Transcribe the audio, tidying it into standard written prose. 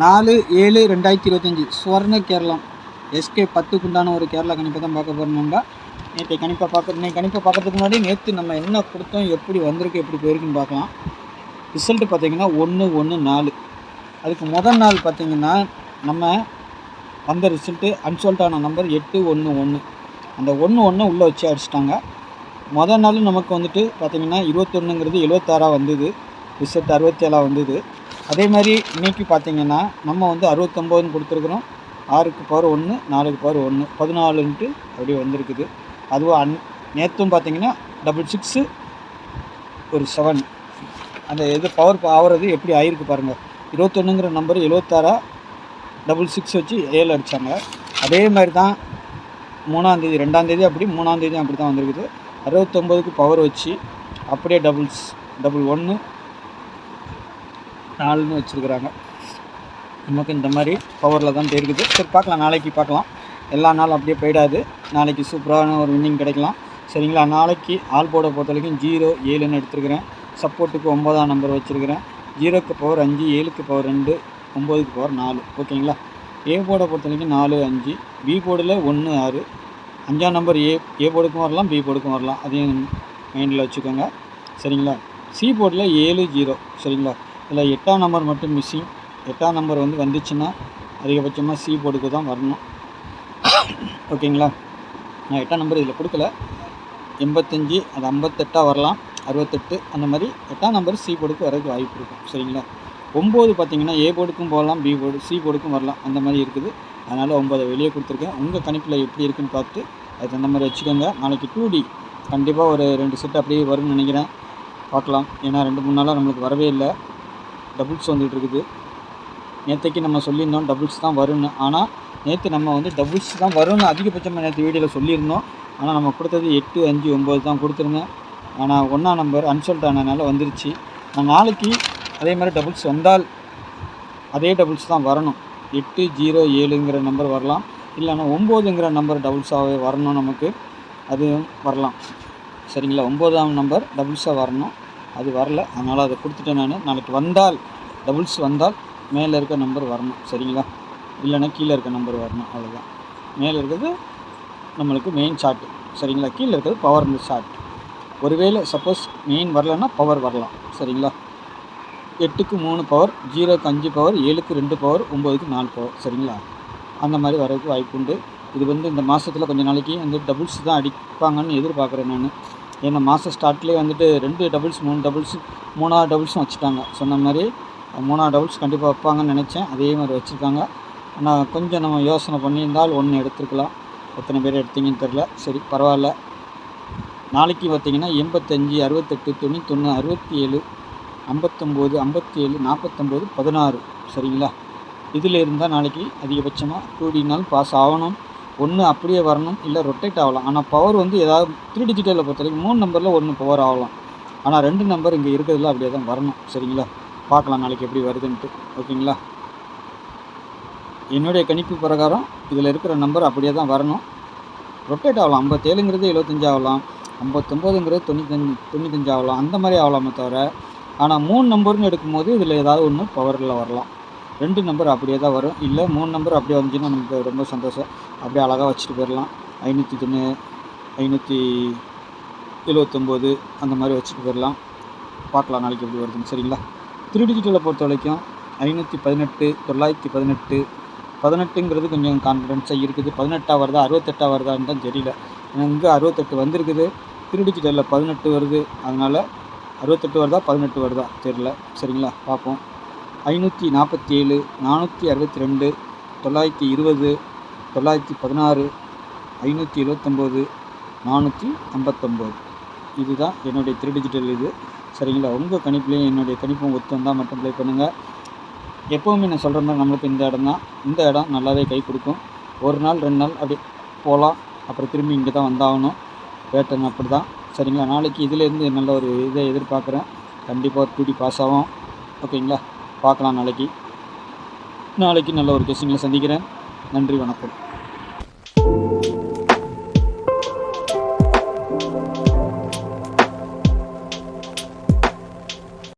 4/7/2025 சுவர்ண கேரளம் SK10க்கு உண்டான ஒரு கேரளா கணிப்பை தான் பார்க்க போகிறோம்னா. இன்னைக்கு கணிப்பை பார்க்கறதுக்கு முன்னாடி நேற்று நம்ம என்ன கொடுத்தோம், எப்படி வந்திருக்கு, எப்படி போயிருக்குன்னு பார்க்கலாம். ரிசல்ட்டு பார்த்திங்கன்னா 1/1/4. அதுக்கு முதல் நாள் பார்த்திங்கன்னா நம்ம வந்த ரிசல்ட்டு அன்சோல்ட்டான நம்பர் 811. அந்த 11 உள்ளே வச்சு அடிச்சிட்டாங்க. முதல் நாள் நமக்கு வந்துட்டு பார்த்திங்கன்னா 21ங்கிறது 76 வந்தது, ரிசல்ட் 67 வந்தது. அதே மாதிரி இன்றைக்கி பார்த்திங்கன்னா நம்ம வந்து 69ன்னு கொடுத்துருக்குறோம். 6க்கு பவர் 1, 4க்கு பவர் 1, 14ன்ட்டு அப்படியே வந்திருக்குது. அதுவும் நேற்றும் பார்த்திங்கன்னா 66 ஒரு 7 அந்த இது பவர் ஆகிறது எப்படி ஆகிருக்கு பாருங்கள். 21ங்கிற நம்பர் 76 66 வச்சு 7 அடித்தாங்க. அதே மாதிரி தான் 3ஆம் தேதி 2ஆம் தேதி அப்படி 3ஆம் தேதி அப்படி தான் வந்திருக்குது. 69க்கு பவர் வச்சு அப்படியே 11 4ன்னு வச்சுருக்குறாங்க. நமக்கு இந்த மாதிரி பவரில் தான் இருக்குது. சரி பார்க்கலாம், நாளைக்கு பார்க்கலாம். எல்லா நாளும் அப்படியே போயிடாது. நாளைக்கு சூப்பரான ஒரு வின்னிங் கிடைக்கலாம். சரிங்களா? நாளைக்கு ஆல் போர்டை பொறுத்த வரைக்கும் 0 7ன்னு எடுத்துருக்கிறேன். சப்போர்ட்டுக்கு 9ஆம் நம்பர் வச்சுருக்கிறேன். 0க்கு பவர் 5, 7க்கு பவர் 2, 9க்கு பவர் 4. ஓகேங்களா? ஏ போர்டை பொறுத்த வரைக்கும் 4 5, பி போர்டில் 1 6. 5ஆம் நம்பர் ஏ போர்டுக்கும் வரலாம், பி போர்டுக்கும் வரலாம். அதையும் மைண்டில் வச்சுக்கோங்க. சரிங்களா? சி போர்டில் 7 0. சரிங்களா? இதில் 8ஆம் நம்பர் மட்டும் மிஸ்ஸிங். 8ஆம் நம்பர் வந்துச்சுன்னா அதிகபட்சமாக சி போர்டுக்கு தான் வரணும். ஓகேங்களா? நான் 8ஆம் நம்பர் இதில் கொடுக்கல. 85 அது 58 வரலாம், 68 அந்த மாதிரி 8ஆம் நம்பர் சி போர்டுக்கு வரதுக்கு வாய்ப்பு இருக்கும். சரிங்களா? 9 பார்த்திங்கன்னா ஏ போர்டுக்கும் போகலாம், பி போர்டு சி போர்டுக்கும் வரலாம். அந்த மாதிரி இருக்குது. அதனால் 9 வெளியே கொடுத்துருக்கேன். உங்கள் கணிப்பில் எப்படி இருக்குன்னு பார்த்து அதுக்கு அந்த மாதிரி வச்சுக்கோங்க. நாளைக்கு 2D கண்டிப்பாக ஒரு 2 செட் அப்படியே வரும்னு நினைக்கிறேன். பார்க்கலாம். ஏன்னா 2-3 நாளாக நம்மளுக்கு வரவே இல்லை. டபுள்ஸ் வந்துகிட்டு இருக்குது. நேற்றைக்கு நம்ம சொல்லியிருந்தோம் டபுள்ஸ் தான் வரும்னு. ஆனால் நேற்று நம்ம டபுள்ஸ் தான் வரும்னு அதிகபட்சமாக நேற்று வீடியோவில் சொல்லியிருந்தோம். ஆனால் நம்ம கொடுத்தது 8 5 9 தான் கொடுத்துருந்தேன். ஆனால் 1ஆம் நம்பர் அன்சோல்ட் ஆனதுனால வந்துருச்சு. நான் நாளைக்கு அதே மாதிரி டபுள்ஸ் வந்தால் அதே டபுள்ஸ் தான் வரணும். 8 0 7ங்கிற நம்பர் வரலாம், இல்லைன்னா 9ங்கிற நம்பர் டபுள்ஸாகவே வரணும். நமக்கு அதுவும் வரலாம். சரிங்களா? 9ஆம் நம்பர் டபுள்ஸாக வரணும். அது வரல, அதனால் அதை கொடுத்துட்டேன் நான். நாளைக்கு வந்தால் டபுள்ஸ் வந்தால் மேலே இருக்க நம்பர் வரணும். சரிங்களா? இல்லைன்னா கீழே இருக்க நம்பர் வரணும். அவ்வளோதான். மேலே இருக்கிறது நம்மளுக்கு மெயின் ஷார்ட்டு. சரிங்களா? கீழே இருக்கிறது பவர் இந்த ஷார்ட். ஒருவேளை சப்போஸ் மெயின் வரலன்னா பவர் வரலாம். சரிங்களா? 8க்கு 3 பவர், 0க்கு 5 பவர், 7க்கு 2 பவர், 9க்கு 4 பவர். சரிங்களா? அந்த மாதிரி வரதுக்கு வாய்ப்பு உண்டு. இது இந்த மாதத்தில் கொஞ்சம் நாளைக்கு டபுள்ஸ் தான் அடிப்பாங்கன்னு எதிர்பார்க்குறேன் நான். ஏன்னா மாதம் ஸ்டார்ட்லேயே 2 டபுள்ஸ் 3 டபுள்ஸ் 3ஆவது டபுள்ஸும் வச்சுட்டாங்க. சொன்ன மாதிரி 3ஆவது டபுள்ஸ் கண்டிப்பாக வைப்பாங்கன்னு நினச்சேன். அதே மாதிரி வச்சுருக்காங்க. ஆனால் கொஞ்சம் நம்ம யோசனை பண்ணியிருந்தால் 1 எடுத்துருக்கலாம். எத்தனை பேர் எடுத்தீங்கன்னு தெரில. சரி பரவாயில்ல. நாளைக்கு பார்த்திங்கன்னா 85 68 91 67 59 57 49 16. சரிங்களா? இதில் இருந்தால் நாளைக்கு அதிகபட்சமாக 2Dனாலும் பாஸ் ஆகணும். 1 அப்படியே வரணும், இல்லை ரொட்டேட் ஆகலாம். ஆனால் பவர் ஏதாவது 3 டிஜிட்டலில் பொறுத்த வரைக்கும் 3 நம்பரில் 1 பவர் ஆகலாம். ஆனால் 2 நம்பர் இங்கே இருக்கிறதுல அப்படியே தான் வரணும். சரிங்களா? பார்க்கலாம் நாளைக்கு எப்படி வருதுன்ட்டு. ஓகேங்களா? என்னுடைய கணிப்பு பிரகாரம் இதில் இருக்கிற நம்பர் அப்படியே தான் வரணும். ரொட்டேட் ஆகலாம். 57ங்கிறது 75 ஆகலாம், 59ங்கிறது 95 ஆகலாம். அந்த மாதிரி ஆகலாமே தவிர, ஆனால் 3 நம்பர்னு எடுக்கும்போது இதில் ஏதாவது ஒன்று பவரில் வரலாம். 2 நம்பர் அப்படியே தான் வரும். இல்லை 3 நம்பர் அப்படியே வந்துச்சுன்னா நமக்கு ரொம்ப சந்தோஷம். அப்படியே அழகாக வச்சுட்டு போயிடலாம். 509 579 அந்த மாதிரி வச்சுட்டு போயிடலாம். பார்க்கலாம் நாளைக்கு எப்படி வருதுன்னு. சரிங்களா? 3 டிஜிட்டலை பொறுத்த வரைக்கும் 518 918 18ங்கிறது கொஞ்சம் கான்ஃபிடென்ஸாக இருக்குது. 18 வருதா 68 வருதான்னு தான் தெரியல. ஏன்னா இங்கே 68 வந்திருக்குது. 3 டிஜிட்டலில் 18 வருது. அதனால் 68 வருதா 18 வருதா தெரியல. சரிங்களா? பார்ப்போம். 547 462 920 916 579 459 இதுதான் என்னுடைய 3 டிஜிட்டல் இது. சரிங்களா? உங்கள் கணிப்புலேயும் என்னுடைய கணிப்பும் ஒத்து வந்தால் மட்டும் ப்ளே பண்ணுங்கள். எப்போவுமே நான் சொல்கிற மாதிரி நம்மளுக்கு இந்த இடம் தான். இந்த இடம் நல்லாவே கை கொடுக்கும். 1 நாள் 2 நாள் அப்படி போகலாம். அப்புறம் திரும்பி இங்கே தான் வந்தாகணும். பேட்டர்ன் அப்படி தான். சரிங்களா? நாளைக்கு இதிலேருந்து நல்ல ஒரு இதை எதிர்பார்க்குறேன். கண்டிப்பாக 2D பாஸ் ஆகும். ஓகேங்களா? பார்க்கலாம் நாளைக்கு நல்ல ஒரு கெஸ்டிங்கில் சந்திக்கிறேன். நன்றி, வணக்கம்.